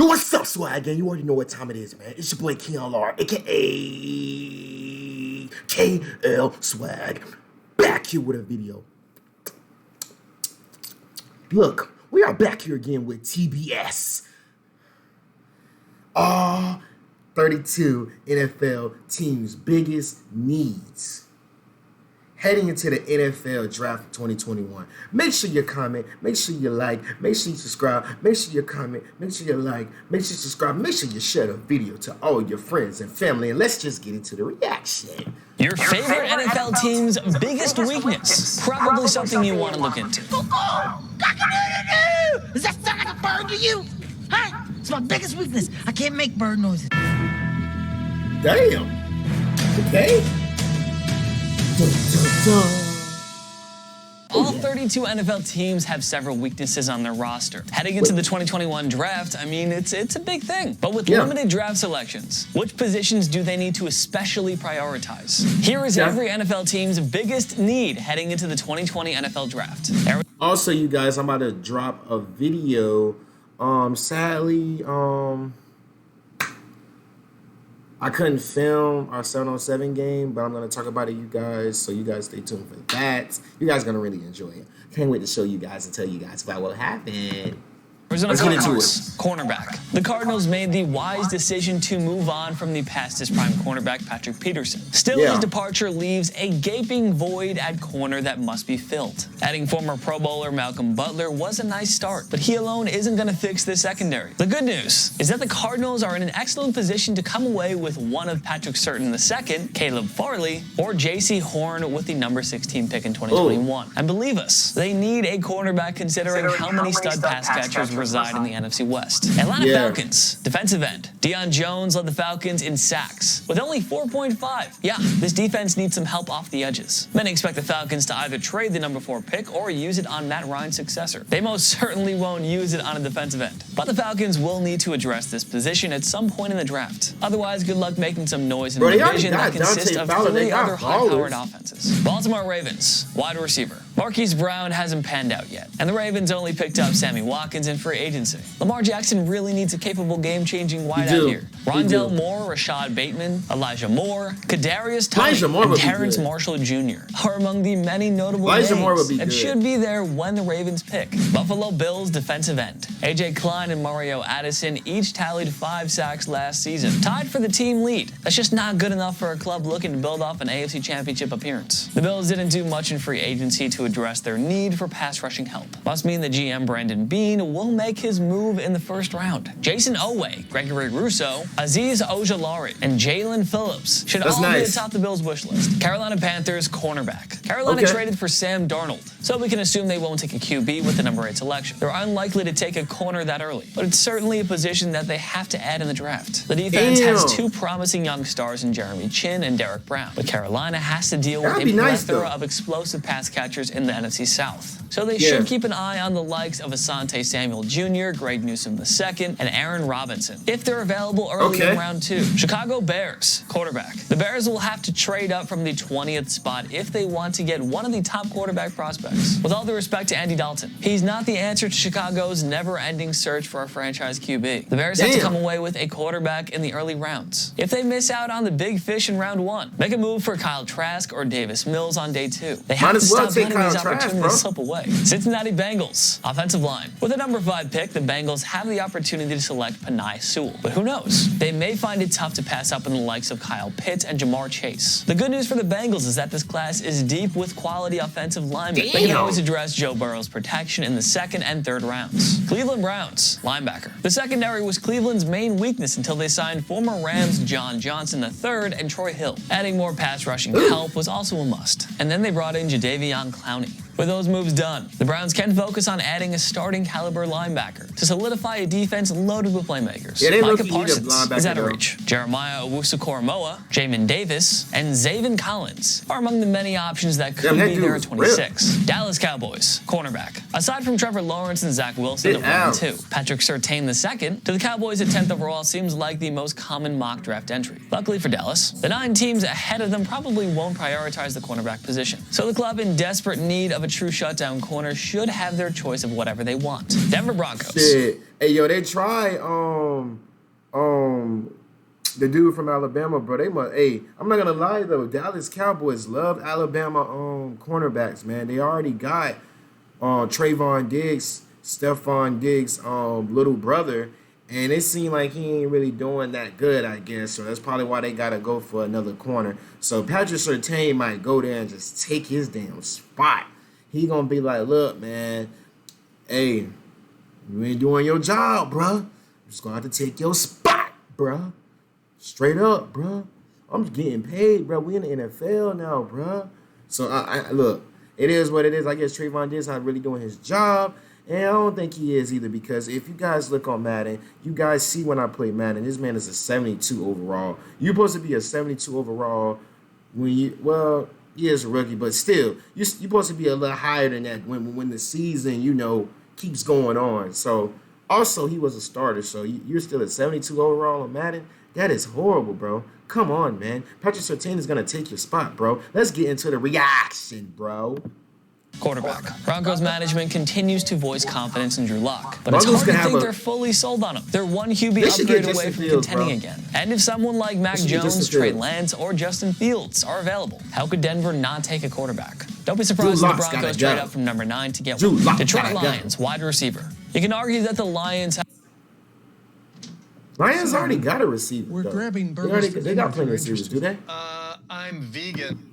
Yo, what's up, swag gang? You already know what time it is, man. It's your boy Keon Lar, aka KL Swag, back here with a video. Look, we are back here again with TBS. All 32 NFL teams' biggest needs heading into the NFL Draft 2021. Make sure you comment, make sure you like, make sure you subscribe, make sure you comment, make sure you like, make sure you subscribe, make sure you share the video to all your friends and family, and let's just get into the reaction. Your favorite NFL team's biggest weakness. Probably something you want to look into. Does that sound like a bird to you? Huh? It's my biggest weakness. I can't make bird noises. Damn. Okay. All 32 NFL teams have several weaknesses on their roster. Heading into the 2021 draft, I mean, it's a big thing. But with limited draft selections, which positions do they need to especially prioritize? Here is every NFL team's biggest need heading into the 2020 NFL draft. Also, you guys, I'm about to drop a video. Sadly, I couldn't film our 7-on-7 game, but I'm going to talk about it, you guys, so you guys stay tuned for that. You guys are going to really enjoy it. Can't wait to show you guys and tell you guys about what happened. Let's get into it. Cornerback. The Cardinals made the wise decision to move on from the past his prime cornerback, Patrick Peterson. Still, his departure leaves a gaping void at corner that must be filled. Adding former Pro Bowler Malcolm Butler was a nice start, but he alone isn't going to fix the secondary. The good news is that the Cardinals are in an excellent position to come away with one of Patrick Surtain II, Caleb Farley, or J.C. Horn with the number 16 pick in 2021. And believe us, they need a cornerback considering how many stud pass catchers reside in the NFC West. Atlanta Falcons, defensive end. Deion Jones led the Falcons in sacks with only 4.5. Yeah, this defense needs some help off the edges. Many expect the Falcons to either trade the number 4 pick or use it on Matt Ryan's successor. They most certainly won't use it on a defensive end. But the Falcons will need to address this position at some point in the draft. Otherwise, good luck making some noise in a division that consists of 3 other high-powered offenses. Baltimore Ravens, wide receiver. Marquise Brown hasn't panned out yet, and the Ravens only picked up Sammy Watkins in free agency. Lamar Jackson really needs a capable game-changing wideout here. Rondell Moore, Rashad Bateman, Elijah Moore, Kadarius Toney, and Terrence Marshall Jr. are among the many notable names that should be there when the Ravens pick. Buffalo Bills defensive end. A.J. Klein and Mario Addison each tallied 5 sacks last season, tied for the team lead. That's just not good enough for a club looking to build off an AFC Championship appearance. The Bills didn't do much in free agency to address their need for pass rushing help. Must mean that GM Brandon Beane will make his move in the first round. Jason Owe, Gregory Rousseau, Azeez Ojulari, and Jalen Phillips should all be atop the Bills' wish list. Carolina Panthers cornerback. Carolina traded for Sam Darnold, so we can assume they won't take a QB with the number 8 selection. They're unlikely to take a corner that early, but it's certainly a position that they have to add in the draft. The defense has 2 promising young stars in Jeremy Chin and Derek Brown, but Carolina has to deal with a plethora of explosive pass catchers in the NFC South. So they should keep an eye on the likes of Asante Samuel Jr., Greg Newsome II, and Aaron Robinson, if they're available early in round 2. Chicago Bears, quarterback. The Bears will have to trade up from the 20th spot if they want to get one of the top quarterback prospects. With all due respect to Andy Dalton, he's not the answer to Chicago's never-ending search for a franchise QB. The Bears have to come away with a quarterback in the early rounds. If they miss out on the big fish in round 1, make a move for Kyle Trask or Davis Mills on day 2. They have to stop letting these opportunities slip away. Cincinnati Bengals, offensive line. With a number 5 pick, the Bengals have the opportunity to select Penei Sewell. But who knows? They may find it tough to pass up on the likes of Kyle Pitts and Jamar Chase. The good news for the Bengals is that this class is deep with quality offensive linemen. They can always address Joe Burrow's protection in the 2nd and 3rd rounds. Cleveland Browns, linebacker. The secondary was Cleveland's main weakness until they signed former Rams John Johnson III and Troy Hill. Adding more pass rushing help was also a must. And then they brought in Jadeveon Clowney. With those moves done, the Browns can focus on adding a starting caliber linebacker to solidify a defense loaded with playmakers. Micah Parsons is out of reach. Jeremiah Owusu-Koramoah, Jamin Davis, and Zaven Collins are among the many options that could be there at 26. Dallas Cowboys, cornerback. Aside from Trevor Lawrence and Zach Wilson at 1 and 2, Patrick Surtain II to the Cowboys at 10th overall seems like the most common mock draft entry. Luckily for Dallas, the 9 teams ahead of them probably won't prioritize the cornerback position. So the club in desperate need of a true shutdown corner should have their choice of whatever they want. Denver Broncos. Shit. Hey, yo, they try the dude from Alabama, bro. They must. Hey, I'm not gonna lie though. Dallas Cowboys love Alabama cornerbacks, man. They already got Trayvon Diggs, Stephon Diggs' little brother, and it seemed like he ain't really doing that good, I guess. So that's probably why they gotta go for another corner. So Patrick Surtain might go there and just take his damn spot. He gonna be like, look, man, hey, you ain't doing your job, bruh. I'm just gonna have to take your spot, bruh. Straight up, bruh. I'm getting paid, bruh. We in the NFL now, bruh. So, I look, it is what it is. I guess Trayvon Diggs not really doing his job. And I don't think he is either, because if you guys look on Madden, you guys see when I play Madden, this man is a 72 overall. You're supposed to be a 72 overall when you, well, he is a rookie, but still, you're supposed to be a little higher than that when the season, you know, keeps going on. So, also, he was a starter, so you're still at 72 overall on Madden. That is horrible, bro. Come on, man. Patrick Surtain is going to take your spot, bro. Let's get into the reaction, bro. Quarterback. Broncos management continues to voice confidence in Drew Lock, but it's hard to think they're fully sold on him. They're one QB upgrade away from contending again. And if someone like Mac Jones, Trey Lance, or Justin Fields are available, how could Denver not take a quarterback? Don't be surprised if the Broncos trade up from number 9 to get one. Detroit Lions, wide receiver. You can argue that the Lions have... Lions already got a receiver. We're grabbing they got plenty of receivers, do they? I'm vegan.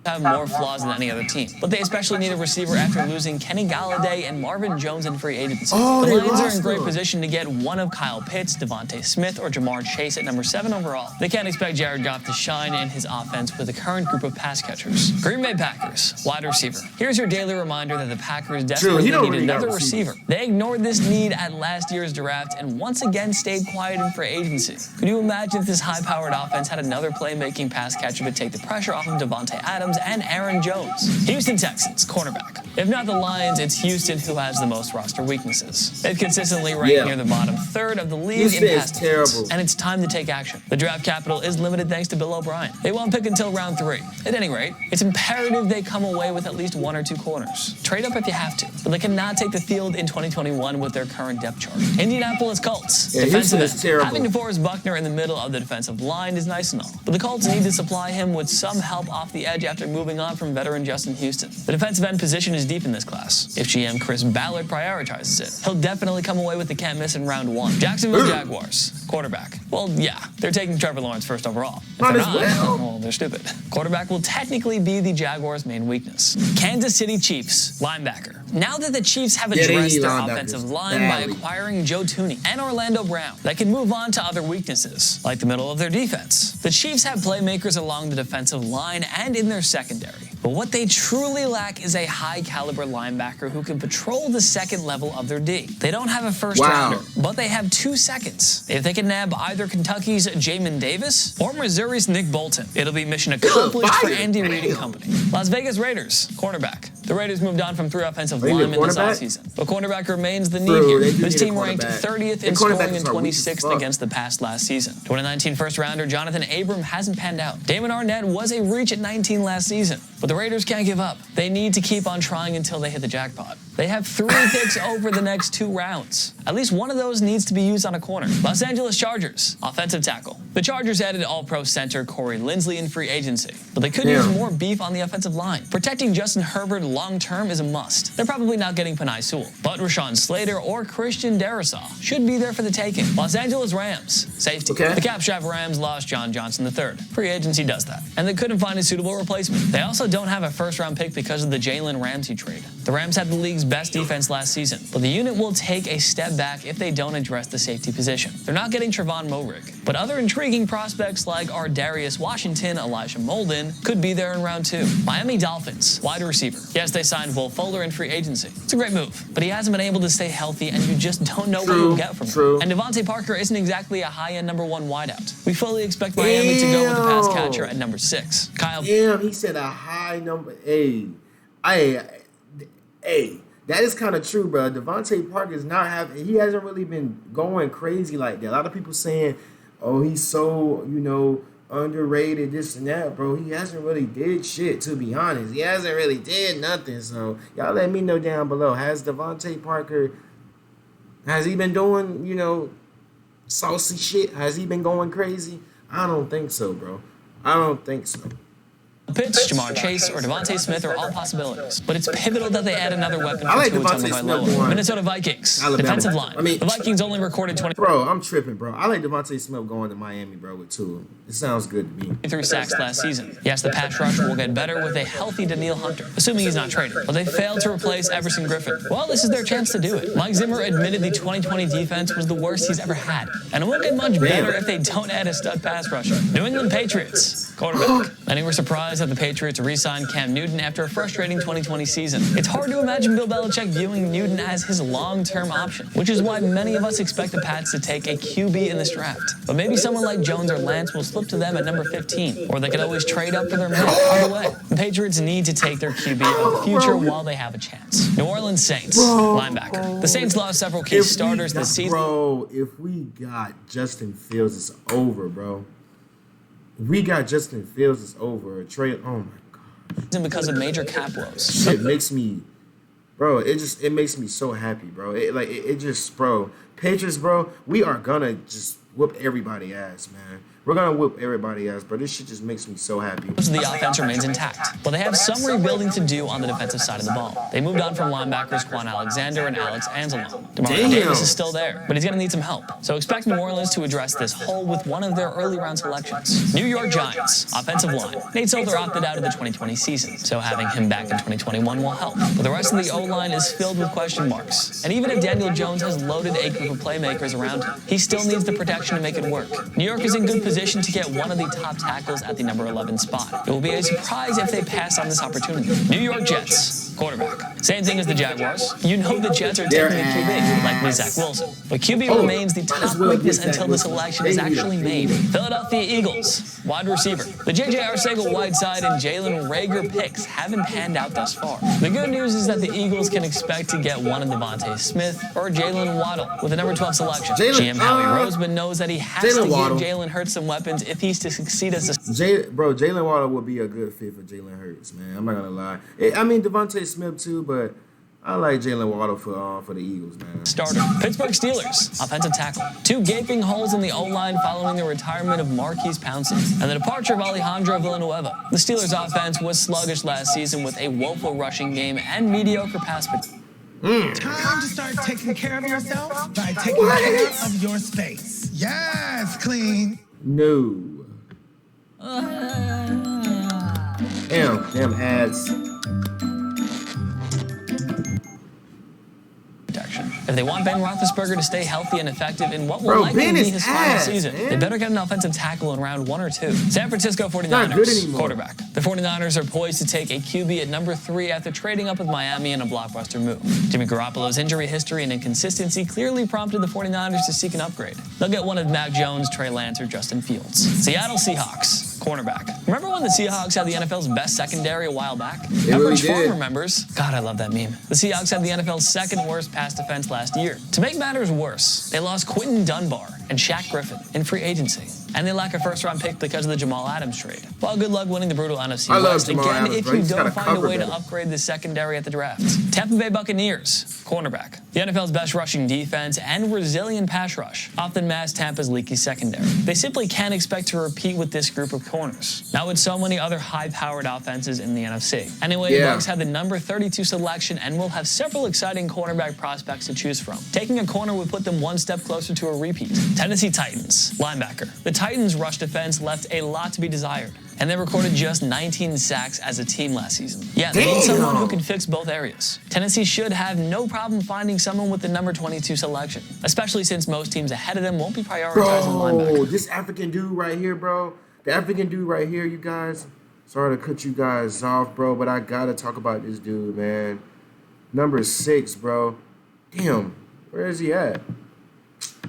Have more flaws than any other team, but they especially need a receiver after losing Kenny Galladay and Marvin Jones in free agency. The Lions are in great position to get one of Kyle Pitts, Devontae Smith, or Jamar Chase at number 7 overall. They can't expect Jared Goff to shine in his offense with the current group of pass catchers. Green Bay Packers, wide receiver. Here's your daily reminder that the Packers desperately need another receiver. They ignored this need at last year's draft and once again stayed quiet in free agency. Could you imagine if this high-powered offense had another playmaking pass catcher to take the pressure off of Devontae Adams and Aaron Jones? Houston Texans, cornerback. If not the Lions, it's Houston who has the most roster weaknesses. They've consistently ranked near the bottom third of the league in pass defense, and it's time to take action. The draft capital is limited thanks to Bill O'Brien. They won't pick until round 3. At any rate, it's imperative they come away with at least 1 or 2 corners. Trade up if you have to, but they cannot take the field in 2021 with their current depth chart. Indianapolis Colts, defensive end. Having DeForest Buckner in the middle of the defensive line is nice and all, but the Colts need to supply him with some help off the edge after moving on from veteran Justin Houston. The defensive end position is deep in this class. If GM Chris Ballard prioritizes it, he'll definitely come away with the can't miss in round 1. Jacksonville Jaguars, quarterback. Well, yeah, they're taking Trevor Lawrence first overall. If they're not, well, they're stupid. Quarterback will technically be the Jaguars' main weakness. Kansas City Chiefs, linebacker. Now that the Chiefs have addressed their offensive line by acquiring Joe Thuney and Orlando Brown, they can move on to other weaknesses, like the middle of their defense. The Chiefs have playmakers along the defensive line and in their secondary. But what they truly lack is a high-caliber linebacker who can patrol the second level of their D. They don't have a first-rounder, but they have 2 seconds. If they can nab either Kentucky's Jamin Davis or Missouri's Nick Bolton, it'll be mission accomplished for Andy Reid and company. Las Vegas Raiders, cornerback. The Raiders moved on from 3 offensive linemen this offseason, but cornerback remains the need here. This team ranked 30th in scoring and 26th against the pass last season. 2019 first-rounder Jonathan Abram hasn't panned out. Damon Arnett was a reach at 19 last season, but the Raiders can't give up. They need to keep on trying until they hit the jackpot. They have 3 picks over the next 2 rounds. At least one of those needs to be used on a corner. Los Angeles Chargers, offensive tackle. The Chargers added All-Pro center Corey Linsley in free agency, but they could use more beef on the offensive line. Protecting Justin Herbert long-term is a must. They're probably not getting Penei Sewell, but Rashawn Slater or Christian Darrisaw should be there for the taking. Los Angeles Rams, safety. The cap-strapped Rams lost John Johnson III. Free agency does that, and they couldn't find a suitable replacement. They also don't have a first-round pick because of the Jalen Ramsey trade. The Rams had the league's best defense last season, but the unit will take a step back if they don't address the safety position. They're not getting Trevon Moehrig, but other intriguing prospects like Darius Washington, Elijah Molden could be there in round 2. Miami Dolphins, wide receiver. Yes, they signed Will Fuller in free agency. It's a great move, but he hasn't been able to stay healthy, and you just don't know what you'll get from him. And Devontae Parker isn't exactly a high-end number 1 wideout. We fully expect Miami to go with the pass catcher at number 6. Kyle. He said a high number. Hey, that is kind of true, bro. Devontae Parker he hasn't really been going crazy like that. A lot of people saying, oh, he's so, underrated, this and that, bro. He hasn't really did shit, to be honest. He hasn't really did nothing. So y'all let me know down below. Has Devontae Parker, has he been doing, saucy shit? Has he been going crazy? I don't think so, bro. I don't think so. Pitts, Jamar Chase, or Devontae Smith are all possibilities, but it's pivotal that they add another weapon I like for Tua Devontae Tagovailoa. Smith more. Minnesota Vikings, Alabama. defensive line. The Vikings only recorded 20. Bro, I'm tripping, bro. I like Devontae Smith going to Miami, bro, with Tua. It sounds good to me. 3 sacks last season. Yes, the pass rush will get better with a healthy Danielle Hunter, assuming he's not traded. But they failed to replace Everson Griffin. Well, this is their chance to do it. Mike Zimmer admitted the 2020 defense was the worst he's ever had, and it won't get much better if they don't add a stud pass rusher. New England Patriots, quarterback. Many were surprised that the Patriots re-signed Cam Newton after a frustrating 2020 season. It's hard to imagine Bill Belichick viewing Newton as his long-term option, which is why many of us expect the Pats to take a QB in this draft. But maybe someone like Jones or Lance will slip to them at number 15, or they could always trade up for their man. Either way, the Patriots need to take their QB of the future while they have a chance. New Orleans Saints, linebacker. The Saints lost several key starters this season. Bro, if we got Justin Fields, it's over, bro. If we got Justin Fields, it's over. Oh my God. Because of major cap woes. Shit makes me, bro. It makes me so happy, bro. Bro. Patriots, bro. We are gonna just whoop everybody ass, man. We're gonna whoop everybody ass, bro. This shit just makes me so happy. The offense remains intact, but they have some rebuilding to do on the defensive side of the ball. They moved on from linebackers Quan Alexander and Alex Anzalone. DeMario Davis is still there, but he's going to need some help. So expect New Orleans to address this hole with one of their early round selections. New York Giants, offensive line. Nate Solder opted out of the 2020 season, so having him back in 2021 will help. But the rest of the O-line is filled with question marks. And even if Daniel Jones has loaded a group of playmakers around him, he still needs the protection to make it work. New York is in good position to get one of the top tackles at the number 11 spot. It will be a surprise if they pass on this opportunity. New York Jets, quarterback. Same thing as the Jaguars. You know the Jets are taking a QB, like Zach Wilson. But QB remains the top weakness until the selection is actually made. Philadelphia Eagles, wide receiver. The J.J. Arcega-Whiteside and Jalen Reagor picks haven't panned out thus far. The good news is that the Eagles can expect to get one of Devontae Smith or Jalen Waddle with the number 12 selection. GM Howie Roseman knows that he has to give Jalen Hurts some weapons if he's to succeed as a... Jalen Waddle would be a good fit for Jalen Hurts, man. I'm not gonna lie. I mean Devontae Smith too, but I like Jalen Waddle for the Eagles, man. Starter. Pittsburgh Steelers, offensive tackle. 2 gaping holes in the O-line following the retirement of Marquise Pouncey and the departure of Alejandro Villanueva. The Steelers' offense was sluggish last season with a woeful rushing game and mediocre pass protection. Time to start taking care of yourself by taking care of your space. Yes, clean. No. Damn ads. If they want Ben Roethlisberger to stay healthy and effective in what will likely be his final season, they better get an offensive tackle in round 1 or 2. San Francisco 49ers, quarterback. The 49ers are poised to take a QB at number 3 after trading up with Miami in a blockbuster move. Jimmy Garoppolo's injury history and inconsistency clearly prompted the 49ers to seek an upgrade. They'll get one of Mac Jones, Trey Lance, or Justin Fields. Seattle Seahawks, cornerback. Remember when the Seahawks had the NFL's best secondary a while back? Average Form remembers. God, I love that meme. The Seahawks had the NFL's 2nd worst pass defense last year. To make matters worse, they lost Quentin Dunbar and Shaq Griffin in free agency. And they lack a first-round pick because of the Jamal Adams trade. Well, good luck winning the brutal NFC West again if you don't find a way to upgrade the secondary at the draft. Tampa Bay Buccaneers, cornerback. The NFL's best rushing defense and resilient pass rush often mask Tampa's leaky secondary. They simply can't expect to repeat with this group of corners, not with so many other high-powered offenses in the NFC. Anyway, the Bucs had the number 32 selection and will have several exciting cornerback prospects to choose from. Taking a corner would put them one step closer to a repeat. Tennessee Titans, linebacker. The Titans' rush defense left a lot to be desired, and they recorded just 19 sacks as a team last season. Yeah, they need someone who can fix both areas. Tennessee should have no problem finding someone with the number 22 selection, especially since most teams ahead of them won't be prioritizing linebacker. This African dude right here, bro. The African dude right here, you guys. Sorry to cut you guys off, bro, but I gotta talk about this dude, man. Number 6, bro. Damn, where is he at?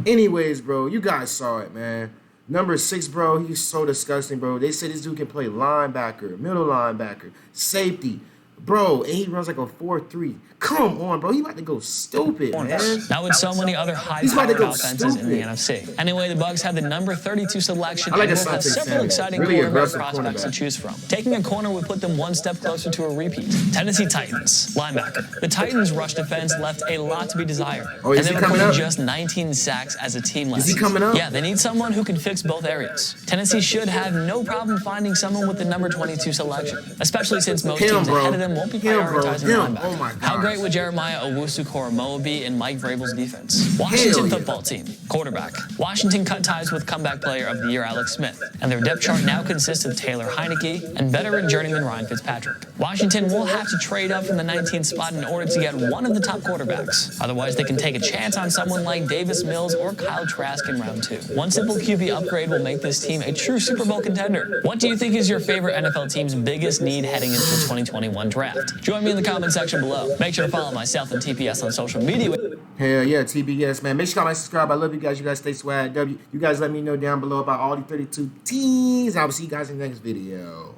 Anyways, bro, you guys saw it, man. Number 6, bro, he's so disgusting, bro. They said this dude can play linebacker, middle linebacker, safety. Bro, and he runs like a 4.3. Come on, bro. He about to go stupid, man. Now with so many other high-powered offenses in the NFC. Anyway, the Bucs have the number 32 selection and will have several exciting quarterback prospects to choose from. Taking a corner would put them one step closer to a repeat. Tennessee Titans, linebacker. The Titans' rush defense left a lot to be desired. Oh, is and he they coming up? just 19 sacks as a team last season. Is he coming up? Yeah, they need someone who can fix both areas. Tennessee should have no problem finding someone with the number 22 selection, especially since most teams ahead of them won't be prioritizing linebacker. Oh my God. How great would Jeremiah Owusu-Koramoah be in Mike Vrabel's defense? Washington football team, quarterback. Washington cut ties with comeback player of the year Alex Smith, and their depth chart now consists of Taylor Heineke and veteran journeyman Ryan Fitzpatrick. Washington will have to trade up from the 19th spot in order to get one of the top quarterbacks. Otherwise, they can take a chance on someone like Davis Mills or Kyle Trask in round 2. One simple QB upgrade will make this team a true Super Bowl contender. What do you think is your favorite NFL team's biggest need heading into the 2021 draft? Join me in the comment section below. Make sure to follow myself and TPS on social media. Hell yeah, TBS, man. Make sure you comment, subscribe. I love you guys. You guys stay swag. You guys let me know down below about all the 32 teams. I will see you guys in the next video.